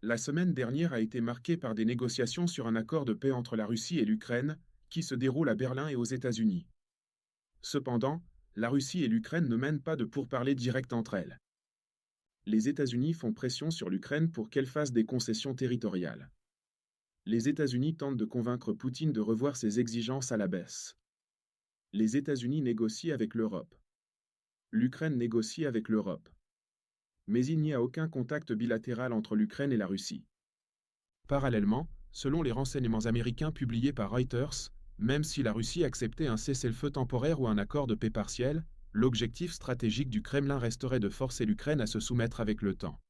La semaine dernière a été marquée par des négociations sur un accord de paix entre la Russie et l'Ukraine, qui se déroule à Berlin et aux États-Unis. Cependant, la Russie et l'Ukraine ne mènent pas de pourparlers directs entre elles. Les États-Unis font pression sur l'Ukraine pour qu'elle fasse des concessions territoriales. Les États-Unis tentent de convaincre Poutine de revoir ses exigences à la baisse. Les États-Unis négocient avec l'Europe. L'Ukraine négocie avec l'Europe. Mais il n'y a aucun contact bilatéral entre l'Ukraine et la Russie. Parallèlement, selon les renseignements américains publiés par Reuters, même si la Russie acceptait un cessez-le-feu temporaire ou un accord de paix partiel, l'objectif stratégique du Kremlin resterait de forcer l'Ukraine à se soumettre avec le temps.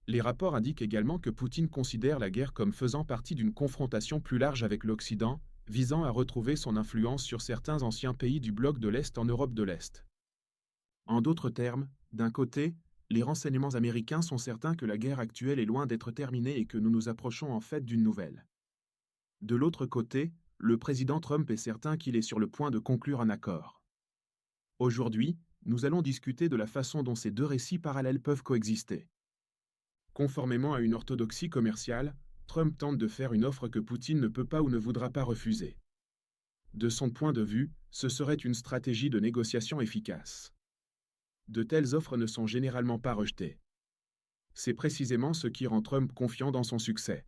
Les rapports indiquent également que Poutine considère la guerre comme faisant partie d'une confrontation plus large avec l'Occident, visant à retrouver son influence sur certains anciens pays du bloc de l'Est en Europe de l'Est. En d'autres termes, d'un côté, les renseignements américains sont certains que la guerre actuelle est loin d'être terminée et que nous nous approchons en fait d'une nouvelle. De l'autre côté, le président Trump est certain qu'il est sur le point de conclure un accord. Aujourd'hui, nous allons discuter de la façon dont ces deux récits parallèles peuvent coexister. Conformément à une orthodoxie commerciale, Trump tente de faire une offre que Poutine ne peut pas ou ne voudra pas refuser. De son point de vue, ce serait une stratégie de négociation efficace. De telles offres ne sont généralement pas rejetées. C'est précisément ce qui rend Trump confiant dans son succès.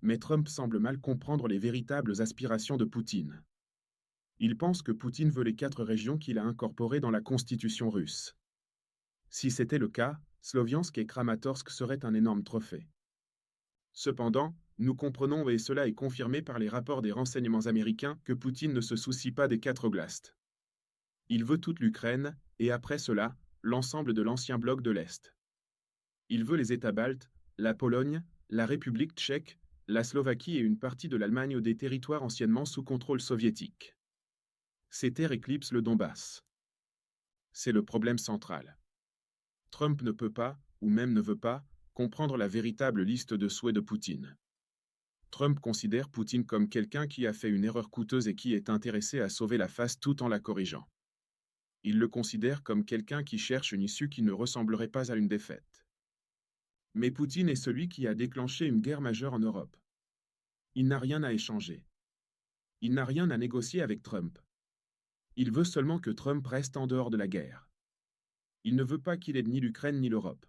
Mais Trump semble mal comprendre les véritables aspirations de Poutine. Il pense que Poutine veut les 4 régions qu'il a incorporées dans la constitution russe. Si c'était le cas, Sloviansk et Kramatorsk seraient un énorme trophée. Cependant, nous comprenons, et cela est confirmé par les rapports des renseignements américains, que Poutine ne se soucie pas des 4 oblasts. Il veut toute l'Ukraine, et après cela, l'ensemble de l'ancien bloc de l'Est. Il veut les États baltes, la Pologne, la République tchèque, la Slovaquie et une partie de l'Allemagne ou des territoires anciennement sous contrôle soviétique. Ces terres éclipsent le Donbass. C'est le problème central. Trump ne peut pas, ou même ne veut pas, comprendre la véritable liste de souhaits de Poutine. Trump considère Poutine comme quelqu'un qui a fait une erreur coûteuse et qui est intéressé à sauver la face tout en la corrigeant. Il le considère comme quelqu'un qui cherche une issue qui ne ressemblerait pas à une défaite. Mais Poutine est celui qui a déclenché une guerre majeure en Europe. Il n'a rien à échanger. Il n'a rien à négocier avec Trump. Il veut seulement que Trump reste en dehors de la guerre. Il ne veut pas qu'il aide ni l'Ukraine ni l'Europe.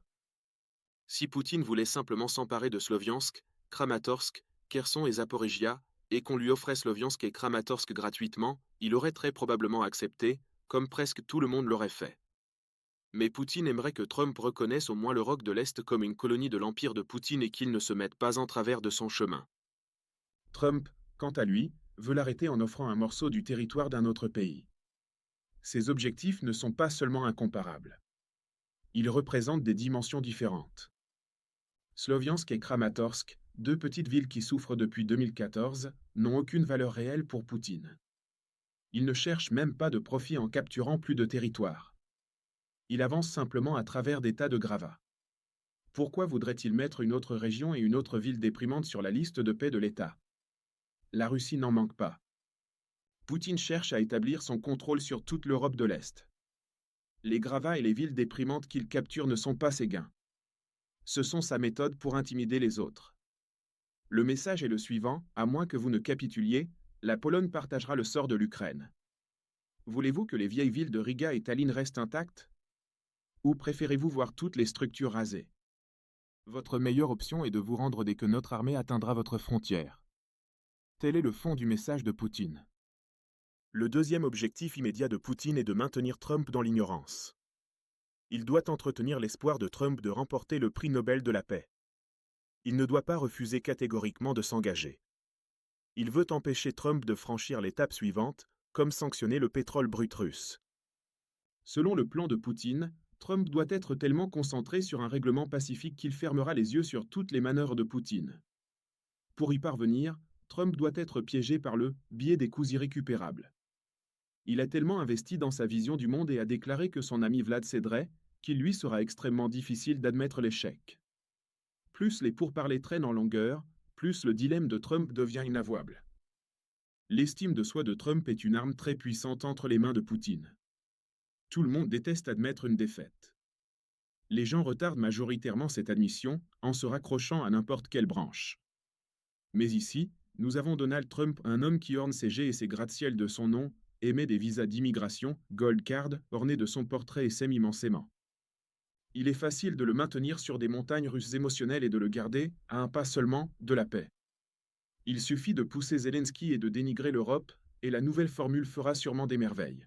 Si Poutine voulait simplement s'emparer de Sloviansk, Kramatorsk, Kherson et Zaporijia, et qu'on lui offrait Sloviansk et Kramatorsk gratuitement, il aurait très probablement accepté, comme presque tout le monde l'aurait fait. Mais Poutine aimerait que Trump reconnaisse au moins le roc de l'Est comme une colonie de l'empire de Poutine et qu'il ne se mette pas en travers de son chemin. Trump, quant à lui, veut l'arrêter en offrant un morceau du territoire d'un autre pays. Ses objectifs ne sont pas seulement incomparables. Ils représentent des dimensions différentes. Sloviansk et Kramatorsk, 2 petites villes qui souffrent depuis 2014, n'ont aucune valeur réelle pour Poutine. Il ne cherche même pas de profit en capturant plus de territoire. Il avance simplement à travers des tas de gravats. Pourquoi voudrait-il mettre une autre région et une autre ville déprimante sur la liste de paix de l'État? La Russie n'en manque pas. Poutine cherche à établir son contrôle sur toute l'Europe de l'Est. Les gravats et les villes déprimantes qu'il capture ne sont pas ses gains. Ce sont sa méthode pour intimider les autres. Le message est le suivant: à moins que vous ne capituliez, la Pologne partagera le sort de l'Ukraine. Voulez-vous que les vieilles villes de Riga et Tallinn restent intactes? Ou préférez-vous voir toutes les structures rasées? Votre meilleure option est de vous rendre dès que notre armée atteindra votre frontière. Tel est le fond du message de Poutine. Le deuxième objectif immédiat de Poutine est de maintenir Trump dans l'ignorance. Il doit entretenir l'espoir de Trump de remporter le prix Nobel de la paix. Il ne doit pas refuser catégoriquement de s'engager. Il veut empêcher Trump de franchir l'étape suivante, comme sanctionner le pétrole brut russe. Selon le plan de Poutine, Trump doit être tellement concentré sur un règlement pacifique qu'il fermera les yeux sur toutes les manœuvres de Poutine. Pour y parvenir, Trump doit être piégé par le biais des coûts irrécupérables. Il a tellement investi dans sa vision du monde et a déclaré que son ami Vlad céderait, qu'il lui sera extrêmement difficile d'admettre l'échec. Plus les pourparlers traînent en longueur, plus le dilemme de Trump devient inavouable. L'estime de soi de Trump est une arme très puissante entre les mains de Poutine. Tout le monde déteste admettre une défaite. Les gens retardent majoritairement cette admission en se raccrochant à n'importe quelle branche. Mais ici, nous avons Donald Trump, un homme qui orne ses jets et ses gratte-ciel de son nom, émet des visas d'immigration, Gold Card, ornés de son portrait et s'aime immensément. Il est facile de le maintenir sur des montagnes russes émotionnelles et de le garder, à un pas seulement, de la paix. Il suffit de pousser Zelensky et de dénigrer l'Europe, et la nouvelle formule fera sûrement des merveilles.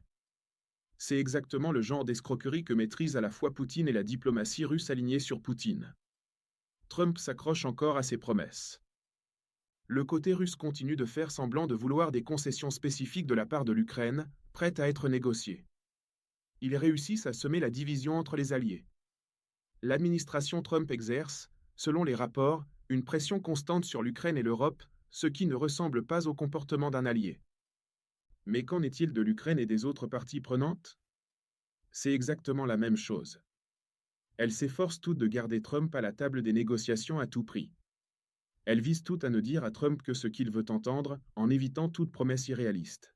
C'est exactement le genre d'escroquerie que maîtrisent à la fois Poutine et la diplomatie russe alignée sur Poutine. Trump s'accroche encore à ses promesses. Le côté russe continue de faire semblant de vouloir des concessions spécifiques de la part de l'Ukraine, prêtes à être négociées. Ils réussissent à semer la division entre les alliés. L'administration Trump exerce, selon les rapports, une pression constante sur l'Ukraine et l'Europe, ce qui ne ressemble pas au comportement d'un allié. Mais qu'en est-il de l'Ukraine et des autres parties prenantes? C'est exactement la même chose. Elles s'efforcent toutes de garder Trump à la table des négociations à tout prix. Elles visent toutes à ne dire à Trump que ce qu'il veut entendre, en évitant toute promesse irréaliste.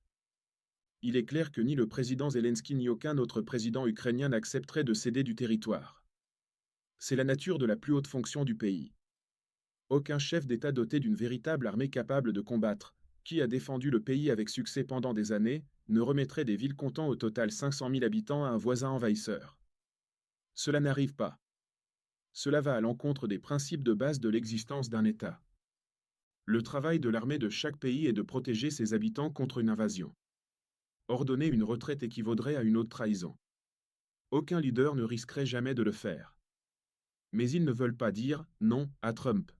Il est clair que ni le président Zelensky ni aucun autre président ukrainien n'accepterait de céder du territoire. C'est la nature de la plus haute fonction du pays. Aucun chef d'État doté d'une véritable armée capable de combattre, qui a défendu le pays avec succès pendant des années, ne remettrait des villes comptant au total 500 000 habitants à un voisin envahisseur. Cela n'arrive pas. Cela va à l'encontre des principes de base de l'existence d'un État. Le travail de l'armée de chaque pays est de protéger ses habitants contre une invasion. Ordonner une retraite équivaudrait à une haute trahison. Aucun leader ne risquerait jamais de le faire. Mais ils ne veulent pas dire « non » à Trump.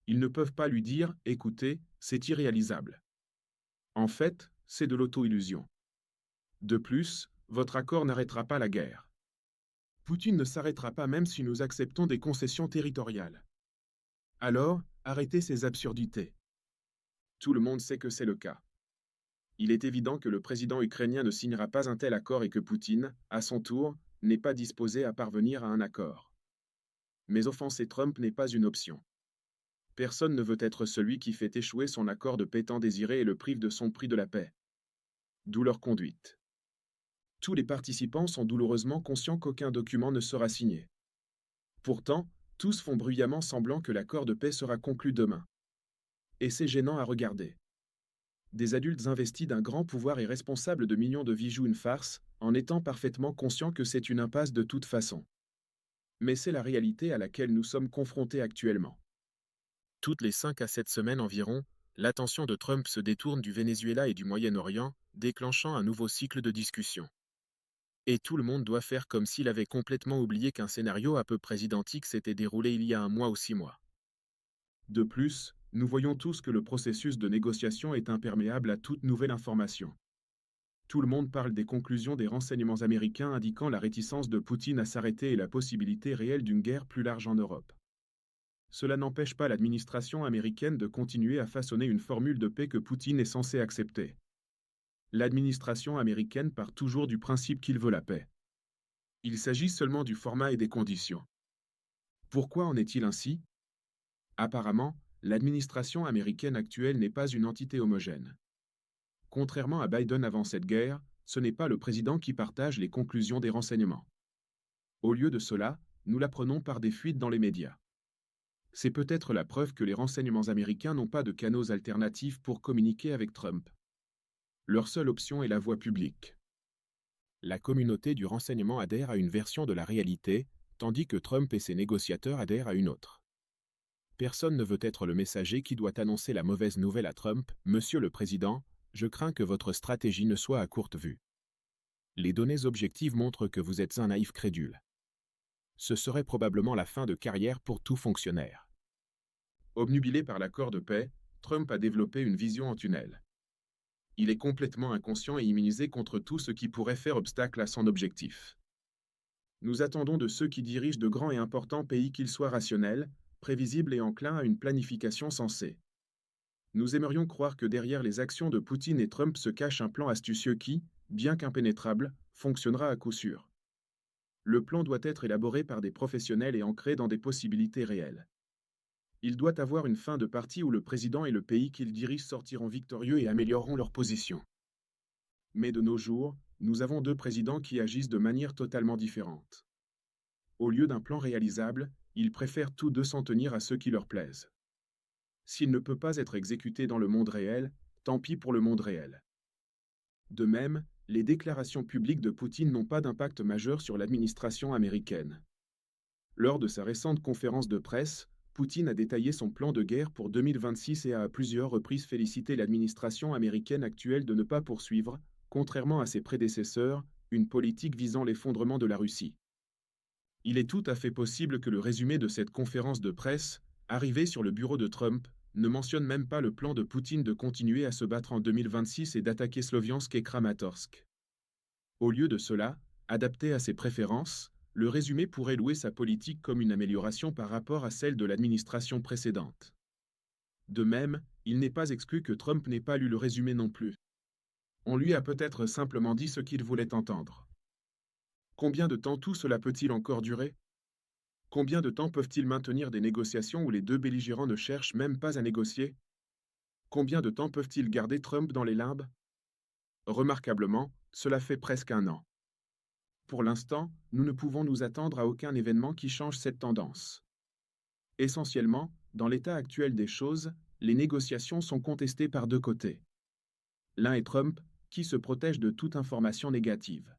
Ils ne peuvent pas lui dire « écoutez, c'est irréalisable ». En fait, c'est de l'auto-illusion. De plus, votre accord n'arrêtera pas la guerre. Poutine ne s'arrêtera pas même si nous acceptons des concessions territoriales. Alors, arrêtez ces absurdités. Tout le monde sait que c'est le cas. Il est évident que le président ukrainien ne signera pas un tel accord et que Poutine, à son tour, n'est pas disposé à parvenir à un accord. Mais offenser Trump n'est pas une option. Personne ne veut être celui qui fait échouer son accord de paix tant désiré et le prive de son prix de la paix. D'où leur conduite. Tous les participants sont douloureusement conscients qu'aucun document ne sera signé. Pourtant, tous font bruyamment semblant que l'accord de paix sera conclu demain. Et c'est gênant à regarder. Des adultes investis d'un grand pouvoir et responsables de millions de vies jouent une farce, en étant parfaitement conscients que c'est une impasse de toute façon. Mais c'est la réalité à laquelle nous sommes confrontés actuellement. Toutes les 5 à 7 semaines environ, l'attention de Trump se détourne du Venezuela et du Moyen-Orient, déclenchant un nouveau cycle de discussion. Et tout le monde doit faire comme s'il avait complètement oublié qu'un scénario à peu près identique s'était déroulé il y a 1 mois ou 6 mois. De plus, nous voyons tous que le processus de négociation est imperméable à toute nouvelle information. Tout le monde parle des conclusions des renseignements américains indiquant la réticence de Poutine à s'arrêter et la possibilité réelle d'une guerre plus large en Europe. Cela n'empêche pas l'administration américaine de continuer à façonner une formule de paix que Poutine est censé accepter. L'administration américaine part toujours du principe qu'il veut la paix. Il s'agit seulement du format et des conditions. Pourquoi en est-il ainsi? Apparemment, l'administration américaine actuelle n'est pas une entité homogène. Contrairement à Biden avant cette guerre, ce n'est pas le président qui partage les conclusions des renseignements. Au lieu de cela, nous l'apprenons par des fuites dans les médias. C'est peut-être la preuve que les renseignements américains n'ont pas de canaux alternatifs pour communiquer avec Trump. Leur seule option est la voie publique. La communauté du renseignement adhère à une version de la réalité, tandis que Trump et ses négociateurs adhèrent à une autre. Personne ne veut être le messager qui doit annoncer la mauvaise nouvelle à Trump. « Monsieur le Président, je crains que votre stratégie ne soit à courte vue. Les données objectives montrent que vous êtes un naïf crédule. Ce serait probablement la fin de carrière pour tout fonctionnaire. » Obnubilé par l'accord de paix, Trump a développé une vision en tunnel. Il est complètement inconscient et immunisé contre tout ce qui pourrait faire obstacle à son objectif. Nous attendons de ceux qui dirigent de grands et importants pays qu'ils soient rationnels, prévisibles et enclins à une planification sensée. Nous aimerions croire que derrière les actions de Poutine et Trump se cache un plan astucieux qui, bien qu'impénétrable, fonctionnera à coup sûr. Le plan doit être élaboré par des professionnels et ancré dans des possibilités réelles. Il doit avoir une fin de partie où le président et le pays qu'il dirige sortiront victorieux et amélioreront leur position. Mais de nos jours, nous avons 2 présidents qui agissent de manière totalement différente. Au lieu d'un plan réalisable, ils préfèrent tous deux s'en tenir à ceux qui leur plaisent. S'il ne peut pas être exécuté dans le monde réel, tant pis pour le monde réel. De même, les déclarations publiques de Poutine n'ont pas d'impact majeur sur l'administration américaine. Lors de sa récente conférence de presse, Poutine a détaillé son plan de guerre pour 2026 et a à plusieurs reprises félicité l'administration américaine actuelle de ne pas poursuivre, contrairement à ses prédécesseurs, une politique visant l'effondrement de la Russie. Il est tout à fait possible que le résumé de cette conférence de presse, arrivé sur le bureau de Trump, ne mentionne même pas le plan de Poutine de continuer à se battre en 2026 et d'attaquer Sloviansk et Kramatorsk. Au lieu de cela, adapté à ses préférences, le résumé pourrait louer sa politique comme une amélioration par rapport à celle de l'administration précédente. De même, il n'est pas exclu que Trump n'ait pas lu le résumé non plus. On lui a peut-être simplement dit ce qu'il voulait entendre. Combien de temps tout cela peut-il encore durer? Combien de temps peuvent-ils maintenir des négociations où les deux belligérants ne cherchent même pas à négocier? Combien de temps peuvent-ils garder Trump dans les limbes? Remarquablement, cela fait presque un an. Pour l'instant, nous ne pouvons nous attendre à aucun événement qui change cette tendance. Essentiellement, dans l'état actuel des choses, les négociations sont contestées par deux côtés. L'un est Trump, qui se protège de toute information négative.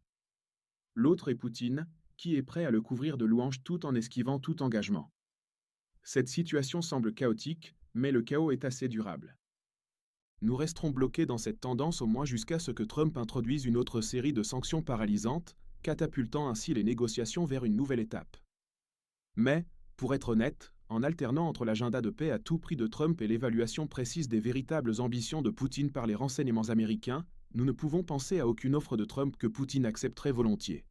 L'autre est Poutine, qui est prêt à le couvrir de louanges tout en esquivant tout engagement. Cette situation semble chaotique, mais le chaos est assez durable. Nous resterons bloqués dans cette tendance au moins jusqu'à ce que Trump introduise une autre série de sanctions paralysantes, catapultant ainsi les négociations vers une nouvelle étape. Mais, pour être honnête, en alternant entre l'agenda de paix à tout prix de Trump et l'évaluation précise des véritables ambitions de Poutine par les renseignements américains, nous ne pouvons penser à aucune offre de Trump que Poutine accepterait volontiers.